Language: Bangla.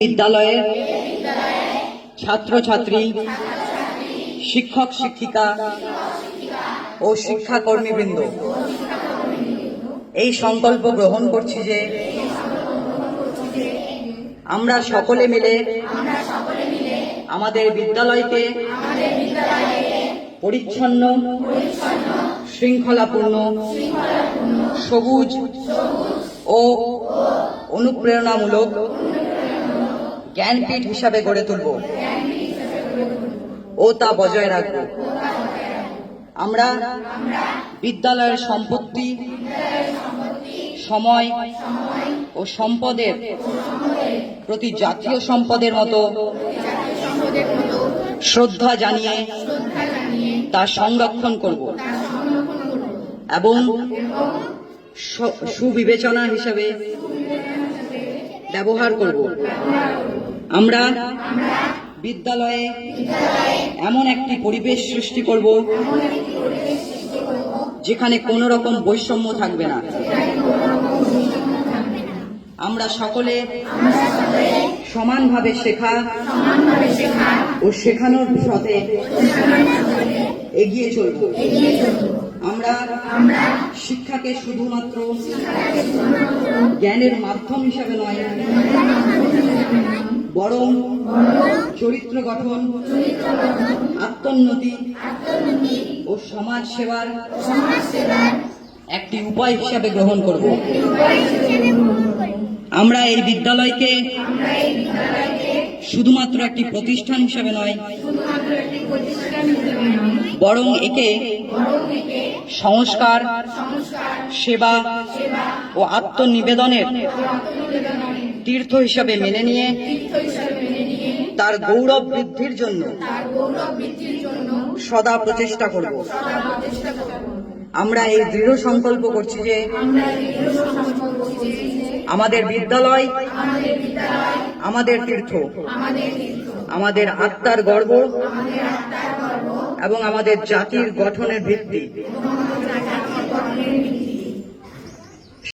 বিদ্যালয়ের ছাত্রছাত্রী, শিক্ষক শিক্ষিকা ও শিক্ষাকর্মীবৃন্দ এই সংকল্প গ্রহণ করছি যে আমরা সকলে মিলে আমাদের বিদ্যালয়কে পরিচ্ছন্ন, শৃঙ্খলাপূর্ণ, সবুজ ও অনুপ্রেরণামূলক জ্ঞানপীঠ হিসাবে গড়ে তুলব ও তা বজায় রাখব। আমরা বিদ্যালয়ের সম্পত্তি, সময় ও সম্পদের প্রতি জাতীয় সম্পদের মতো শ্রদ্ধা জানিয়ে তা সংরক্ষণ করব এবং সুবিবেচনা হিসাবে ব্যবহার করব। আমরা বিদ্যালয়ে এমন একটি পরিবেশ সৃষ্টি করব যেখানে কোনো রকম বৈষম্য থাকবে না। আমরা সকলে সমানভাবে শেখা ও শেখানোর পথে এগিয়ে চলব। আমরা শিক্ষাকে শুধুমাত্র জ্ঞানের মাধ্যম হিসাবে নয়, বরং চরিত্র গঠন, আত্মোন্নতি ও সমাজ সেবার একটি উপায় হিসাবে গ্রহণ করব। আমরা এই বিদ্যালয়কে শুধুমাত্র একটি প্রতিষ্ঠান হিসাবে নয়, বরং একে সংস্কার, সেবা ও আত্মনিবেদনের তীর্থ হিসাবে মেনে নিয়ে তার গৌরব বৃদ্ধির জন্য সদা প্রচেষ্টা করব। আমরা এই দৃঢ় সংকল্প করছি যে আমাদের বিদ্যালয় আমাদের তীর্থ, আমাদের আত্মার গর্ব এবং আমাদের জাতির গঠনের ভিত্তি।